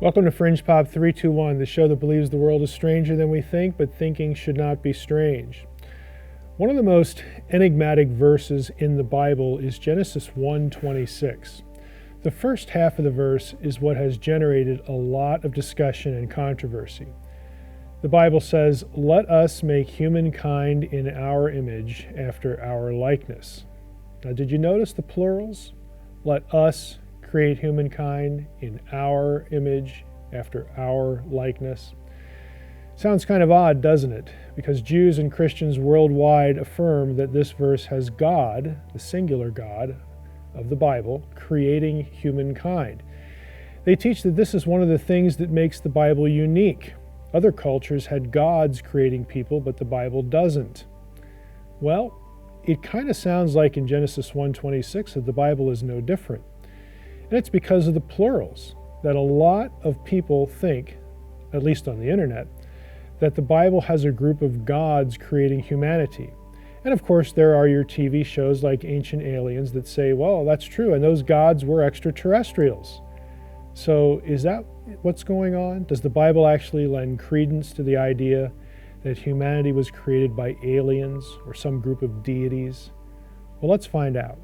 Welcome to Fringe Pop 321, the show that believes the world is stranger than we think, but thinking should not be strange. One of the most enigmatic verses in the Bible is Genesis 1:26. The first half of the verse is what has generated a lot of discussion and controversy. The Bible says, "Let us make humankind in our image, after our likeness." Now, did you notice the plurals? Let us create humankind in our image, after our likeness. Sounds kind of odd, doesn't it? Because Jews and Christians worldwide affirm that this verse has God, the singular God of the Bible, creating humankind. They teach that this is one of the things that makes the Bible unique. Other cultures had gods creating people, but the Bible doesn't. Well, it kind of sounds like in Genesis 1:26 that the Bible is no different. And it's because of the plurals that a lot of people think, at least on the internet, that the Bible has a group of gods creating humanity. And of course, there are your TV shows like Ancient Aliens that say, well, that's true, and those gods were extraterrestrials. So is that what's going on? Does the Bible actually lend credence to the idea that humanity was created by aliens or some group of deities? Well, let's find out.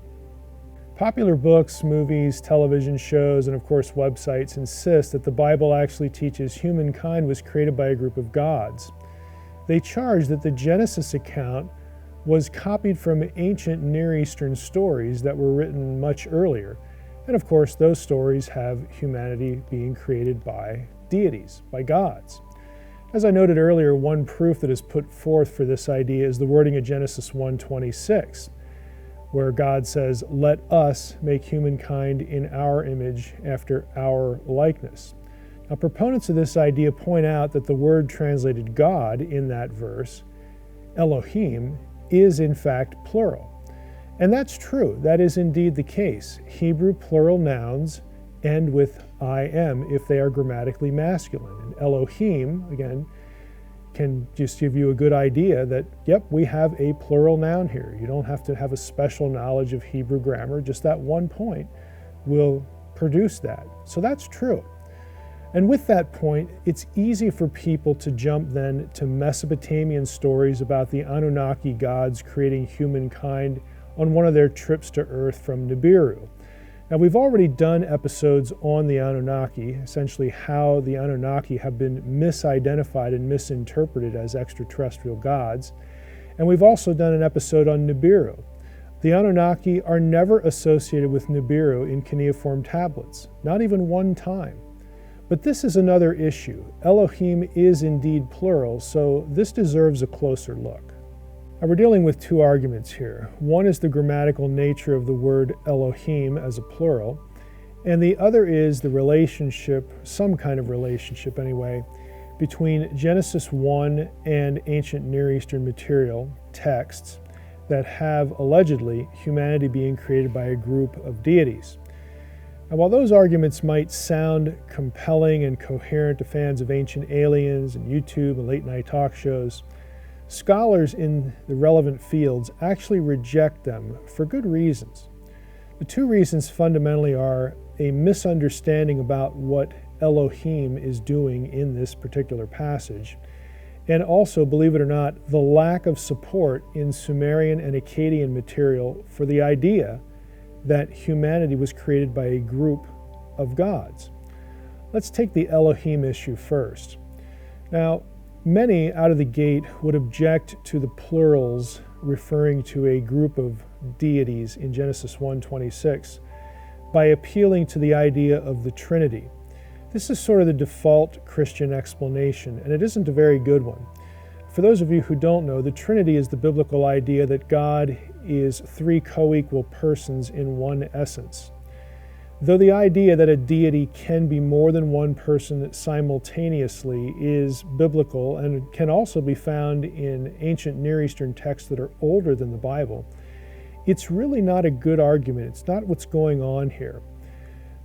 Popular books, movies, television shows, and of course websites insist that the Bible actually teaches humankind was created by a group of gods. They charge that the Genesis account was copied from ancient Near Eastern stories that were written much earlier. And of course those stories have humanity being created by deities, by gods. As I noted earlier, one proof that is put forth for this idea is the wording of Genesis 1:26. Where God says, "Let us make humankind in our image, after our likeness." Now, proponents of this idea point out that the word translated God in that verse, Elohim, is in fact plural. And that's true. That is indeed the case. Hebrew plural nouns end with "im" if they are grammatically masculine. And Elohim, again, can just give you a good idea that, yep, we have a plural noun here. You don't have to have a special knowledge of Hebrew grammar. Just that one point will produce that. So that's true. And with that point, it's easy for people to jump then to Mesopotamian stories about the Anunnaki gods creating humankind on one of their trips to Earth from Nibiru. Now, we've already done episodes on the Anunnaki, essentially how the Anunnaki have been misidentified and misinterpreted as extraterrestrial gods. And we've also done an episode on Nibiru. The Anunnaki are never associated with Nibiru in cuneiform tablets, not even one time. But this is another issue. Elohim is indeed plural, so this deserves a closer look. Now, we're dealing with two arguments here. One is the grammatical nature of the word Elohim as a plural, and the other is the relationship, some kind of relationship anyway, between Genesis 1 and ancient Near Eastern material, texts, that have allegedly humanity being created by a group of deities. Now, while those arguments might sound compelling and coherent to fans of Ancient Aliens and YouTube and late-night talk shows, scholars in the relevant fields actually reject them for good reasons. The two reasons fundamentally are a misunderstanding about what Elohim is doing in this particular passage, and also, believe it or not, the lack of support in Sumerian and Akkadian material for the idea that humanity was created by a group of gods. Let's take the Elohim issue first. Now, many out of the gate would object to the plurals referring to a group of deities in Genesis 1:26 by appealing to the idea of the Trinity. This is sort of the default Christian explanation, and it isn't a very good one. For those of you who don't know, the Trinity is the biblical idea that God is three co-equal persons in one essence. Though the idea that a deity can be more than one person simultaneously is biblical and can also be found in ancient Near Eastern texts that are older than the Bible, it's really not a good argument. It's not what's going on here.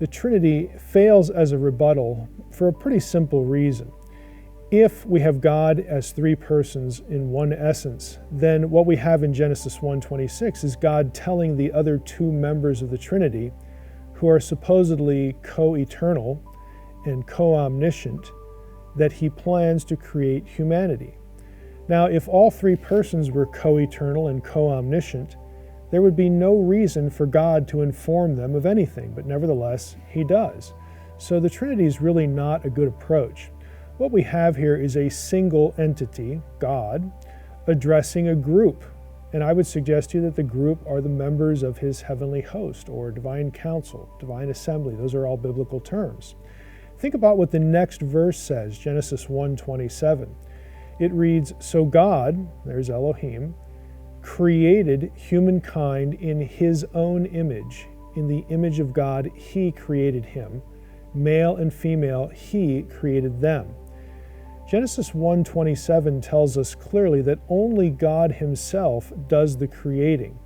The Trinity fails as a rebuttal for a pretty simple reason. If we have God as three persons in one essence, then what we have in Genesis 1:26 is God telling the other two members of the Trinity, who are supposedly co-eternal and co-omniscient, that he plans to create humanity. Now, if all three persons were co-eternal and co-omniscient, there would be no reason for God to inform them of anything, but nevertheless, he does. So the Trinity is really not a good approach. What we have here is a single entity, God, addressing a group. And I would suggest to you that the group are the members of his heavenly host, or divine council, divine assembly. Those are all biblical terms. Think about what the next verse says, Genesis 1:27. It reads, "So God," there's Elohim, "created humankind in his own image. In the image of God, he created him. Male and female, he created them." Genesis 1:27 tells us clearly that only God himself does the creating.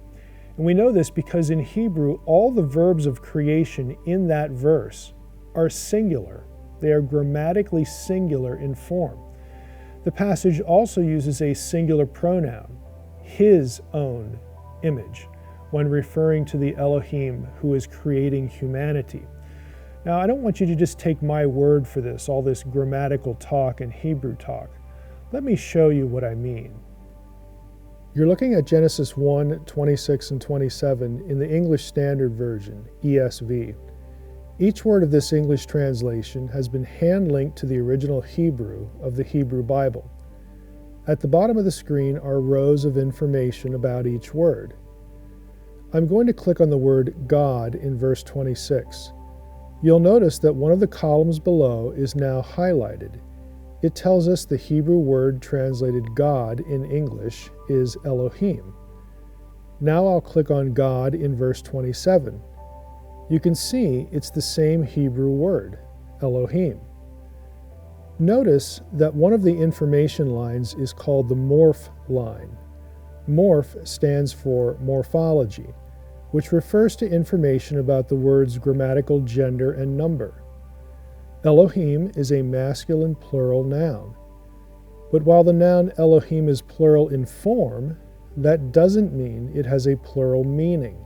And we know this because in Hebrew, all the verbs of creation in that verse are singular. They are grammatically singular in form. The passage also uses a singular pronoun, his own image, when referring to the Elohim who is creating humanity. Now, I don't want you to just take my word for this, all this grammatical talk and Hebrew talk. Let me show you what I mean. You're looking at Genesis 1:26 and 27 in the English Standard Version, ESV. Each word of this English translation has been hand-linked to the original Hebrew of the Hebrew Bible. At the bottom of the screen are rows of information about each word. I'm going to click on the word God in verse 26. You'll notice that one of the columns below is now highlighted. It tells us the Hebrew word translated God in English is Elohim. Now I'll click on God in verse 27. You can see it's the same Hebrew word, Elohim. Notice that one of the information lines is called the morph line. Morph stands for morphology, which refers to information about the word's grammatical gender and number. Elohim is a masculine plural noun. But while the noun Elohim is plural in form, that doesn't mean it has a plural meaning.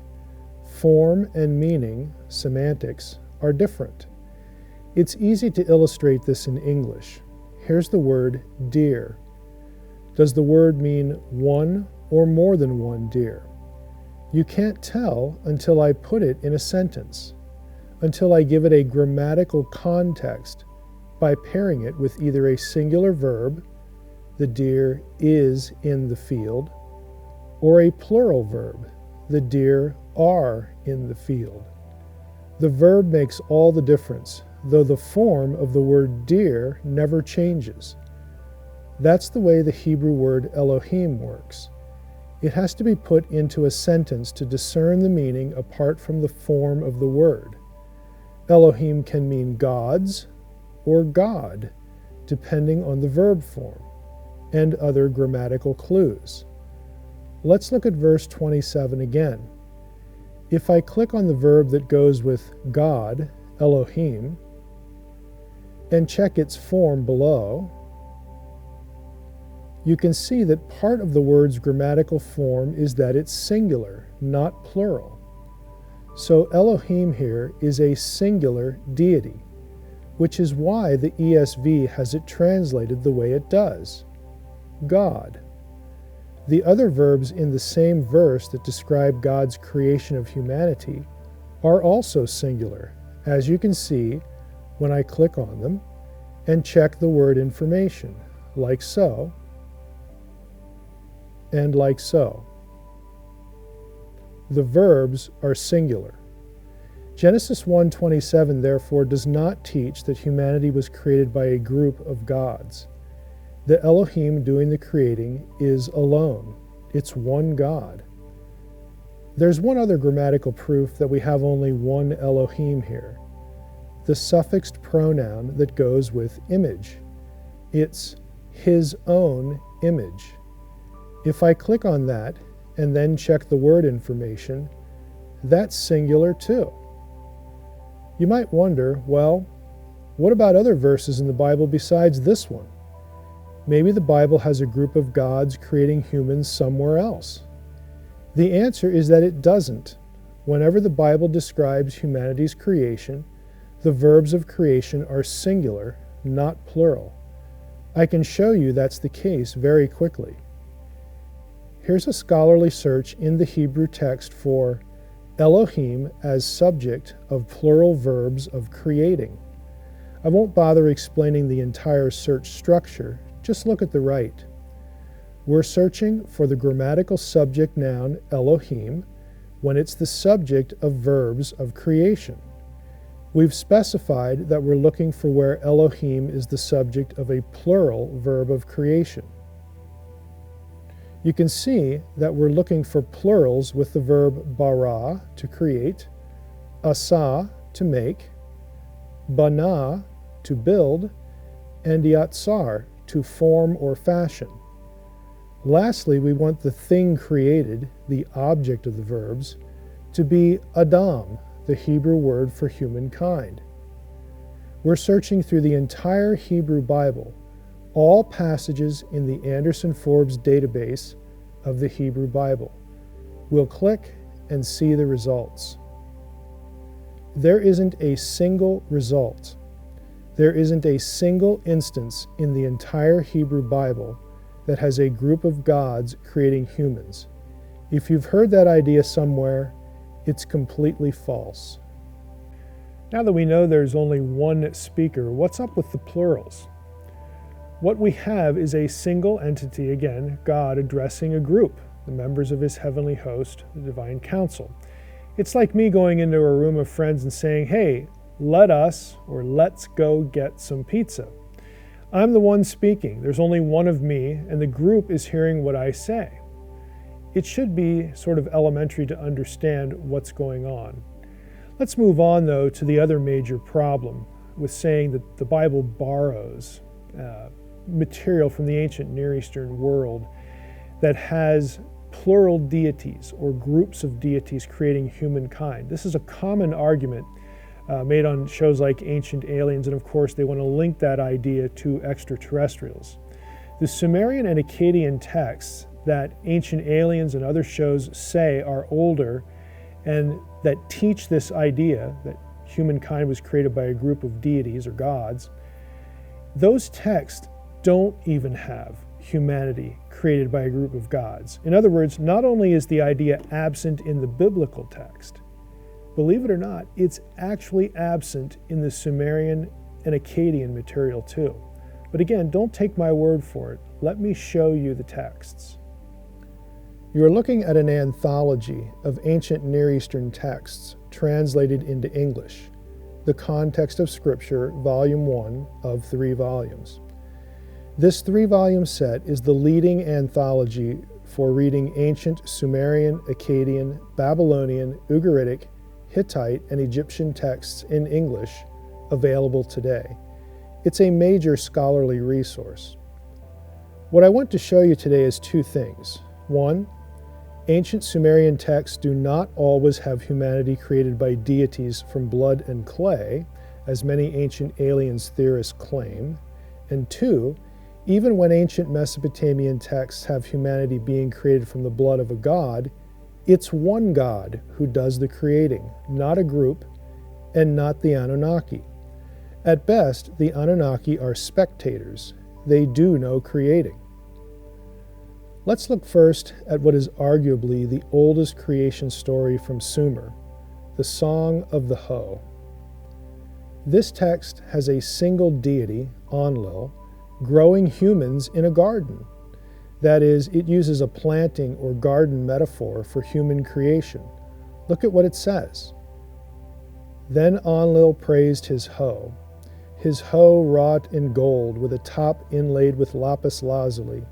Form and meaning, semantics, are different. It's easy to illustrate this in English. Here's the word deer. Does the word mean one or more than one deer? You can't tell until I put it in a sentence, until I give it a grammatical context by pairing it with either a singular verb, the deer is in the field, or a plural verb, the deer are in the field. The verb makes all the difference, though the form of the word deer never changes. That's the way the Hebrew word Elohim works. It has to be put into a sentence to discern the meaning apart from the form of the word. Elohim can mean gods or God, depending on the verb form, and other grammatical clues. Let's look at verse 27 again. If I click on the verb that goes with God, Elohim, and check its form below, you can see that part of the word's grammatical form is that it's singular, not plural. So Elohim here is a singular deity, which is why the ESV has it translated the way it does, God. The other verbs in the same verse that describe God's creation of humanity are also singular, as you can see when I click on them and check the word information, like so, and like so. The verbs are singular. Genesis 1:27 therefore does not teach that humanity was created by a group of gods. The Elohim doing the creating is alone. It's one God. There's one other grammatical proof that we have only one Elohim here. The suffixed pronoun that goes with image. It's his own image. If I click on that and then check the word information, that's singular too. You might wonder, well, what about other verses in the Bible besides this one? Maybe the Bible has a group of gods creating humans somewhere else. The answer is that it doesn't. Whenever the Bible describes humanity's creation, the verbs of creation are singular, not plural. I can show you that's the case very quickly. Here's a scholarly search in the Hebrew text for Elohim as subject of plural verbs of creating. I won't bother explaining the entire search structure, just look at the right. We're searching for the grammatical subject noun Elohim when it's the subject of verbs of creation. We've specified that we're looking for where Elohim is the subject of a plural verb of creation. You can see that we're looking for plurals with the verb bara, to create, asa, to make, bana, to build, and yatsar, to form or fashion. Lastly, we want the thing created, the object of the verbs, to be Adam, the Hebrew word for humankind. We're searching through the entire Hebrew Bible, all passages in the Anderson-Forbes database of the Hebrew Bible. We'll click and see the results. There isn't a single result. There isn't a single instance in the entire Hebrew Bible that has a group of gods creating humans. If you've heard that idea somewhere, it's completely false. Now that we know there's only one speaker, what's up with the plurals? What we have is a single entity, again, God addressing a group, the members of his heavenly host, the divine council. It's like me going into a room of friends and saying, hey, let us, or let's go get some pizza. I'm the one speaking. There's only one of me, and the group is hearing what I say. It should be sort of elementary to understand what's going on. Let's move on, though, to the other major problem with saying that the Bible borrows material from the ancient Near Eastern world that has plural deities or groups of deities creating humankind. This is a common argument made on shows like Ancient Aliens, and of course they want to link that idea to extraterrestrials. The Sumerian and Akkadian texts that Ancient Aliens and other shows say are older and that teach this idea that humankind was created by a group of deities or gods, those texts don't even have humanity created by a group of gods. In other words, not only is the idea absent in the biblical text, believe it or not, it's actually absent in the Sumerian and Akkadian material too. But again, don't take my word for it. Let me show you the texts. You are looking at an anthology of ancient Near Eastern texts translated into English, the Context of Scripture, Volume 1 of 3 volumes. This 3-volume set is the leading anthology for reading ancient Sumerian, Akkadian, Babylonian, Ugaritic, Hittite, and Egyptian texts in English available today. It's a major scholarly resource. What I want to show you today is two things. One, ancient Sumerian texts do not always have humanity created by deities from blood and clay, as many ancient aliens theorists claim. And two, even when ancient Mesopotamian texts have humanity being created from the blood of a god, it's one God who does the creating, not a group, and not the Anunnaki. At best, the Anunnaki are spectators. They do no creating. Let's look first at what is arguably the oldest creation story from Sumer, the Song of the Hoe. This text has a single deity, Enlil, growing humans in a garden. That is, it uses a planting or garden metaphor for human creation. Look at what it says. Then Enlil praised his hoe wrought in gold with a top inlaid with lapis lazuli,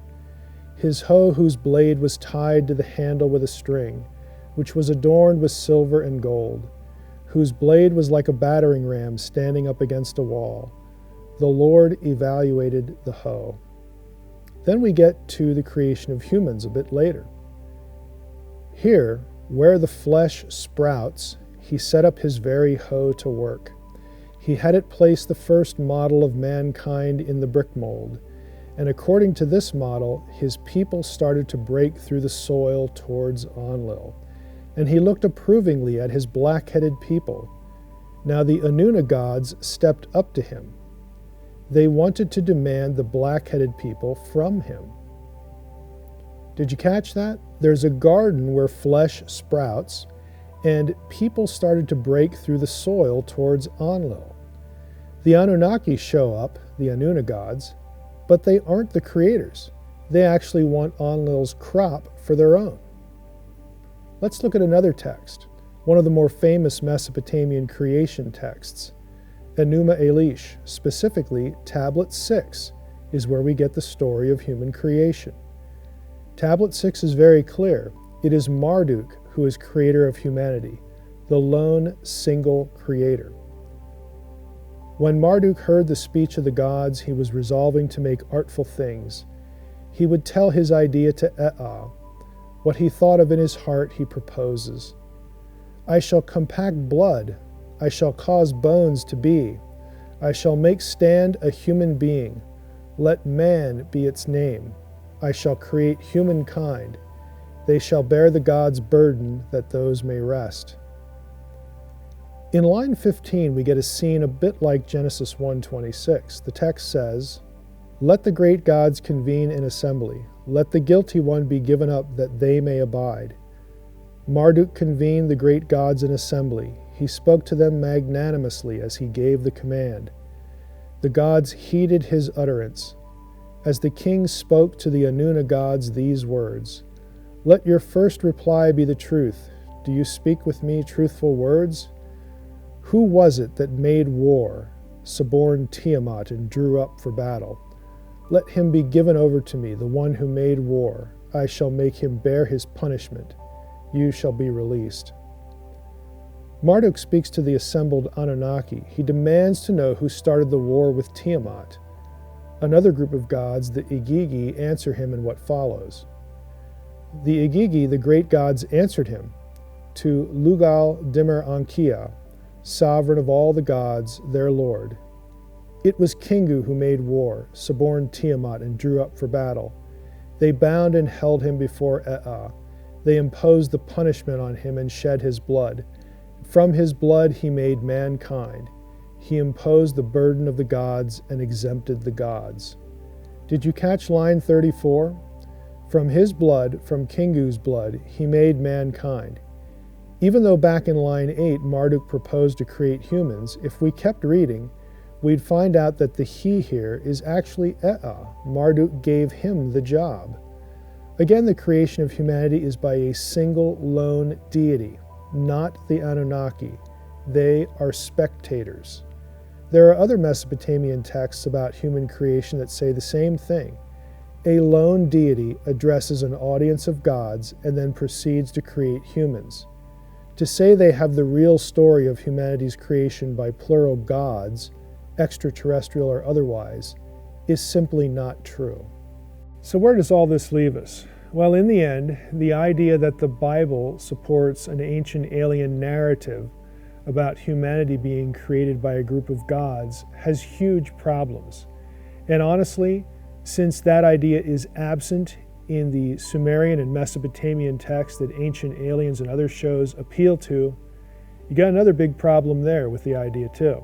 his hoe whose blade was tied to the handle with a string, which was adorned with silver and gold, whose blade was like a battering ram standing up against a wall. The Lord evaluated the hoe. Then we get to the creation of humans a bit later. Here, where the flesh sprouts, he set up his very hoe to work. He had it place the first model of mankind in the brick mold, and according to this model, his people started to break through the soil towards Enlil, and he looked approvingly at his black-headed people. Now the Anuna gods stepped up to him. They wanted to demand the black-headed people from him. Did you catch that? There's a garden where flesh sprouts, and people started to break through the soil towards Enlil. The Anunnaki show up, the Anuna gods, but they aren't the creators. They actually want Enlil's crop for their own. Let's look at another text, one of the more famous Mesopotamian creation texts. Enuma Elish, specifically Tablet 6, is where we get the story of human creation. Tablet 6 is very clear. It is Marduk who is creator of humanity, the lone single creator. When Marduk heard the speech of the gods, he was resolving to make artful things. He would tell his idea to Ea. What he thought of in his heart he proposes. I shall compact blood. I shall cause bones to be. I shall make stand a human being. Let man be its name. I shall create humankind. They shall bear the gods' burden that those may rest. In line 15, we get a scene a bit like Genesis 1:26. The text says, "Let the great gods convene in assembly. Let the guilty one be given up that they may abide." Marduk convened the great gods in assembly. He spoke to them magnanimously as he gave the command. The gods heeded his utterance. As the king spoke to the Anuna gods these words, "Let your first reply be the truth. Do you speak with me truthful words? Who was it that made war, suborned Tiamat, and drew up for battle? Let him be given over to me, the one who made war. I shall make him bear his punishment. You shall be released." Marduk speaks to the assembled Anunnaki. He demands to know who started the war with Tiamat. Another group of gods, the Igigi, answer him in what follows. The Igigi, the great gods, answered him, "To Lugal Dimer Ankia, sovereign of all the gods, their lord. It was Kingu who made war, suborned Tiamat, and drew up for battle. They bound and held him before Ea. They imposed the punishment on him and shed his blood. From his blood he made mankind. He imposed the burden of the gods and exempted the gods." Did you catch line 34? From his blood, from Kingu's blood, he made mankind. Even though back in line 8 Marduk proposed to create humans, if we kept reading, we'd find out that the he here is actually Ea. Marduk gave him the job. Again, the creation of humanity is by a single lone deity, not the Anunnaki. They are spectators. There are other Mesopotamian texts about human creation that say the same thing. A lone deity addresses an audience of gods and then proceeds to create humans. To say they have the real story of humanity's creation by plural gods, extraterrestrial or otherwise, is simply not true. So where does all this leave us? Well, in the end, the idea that the Bible supports an ancient alien narrative about humanity being created by a group of gods has huge problems. And honestly, since that idea is absent in the Sumerian and Mesopotamian texts that Ancient Aliens and other shows appeal to, you got another big problem there with the idea too.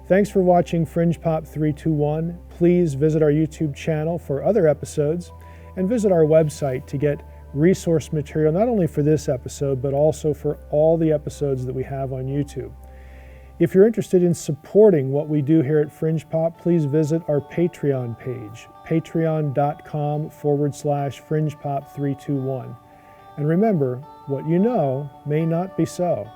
Thanks for watching Fringe Pop 321. Please visit our YouTube channel for other episodes and visit our website to get resource material not only for this episode but also for all the episodes that we have on YouTube. If you're interested in supporting what we do here at Fringe Pop, please visit our Patreon page, patreon.com/FringePop321. And remember, what you know may not be so.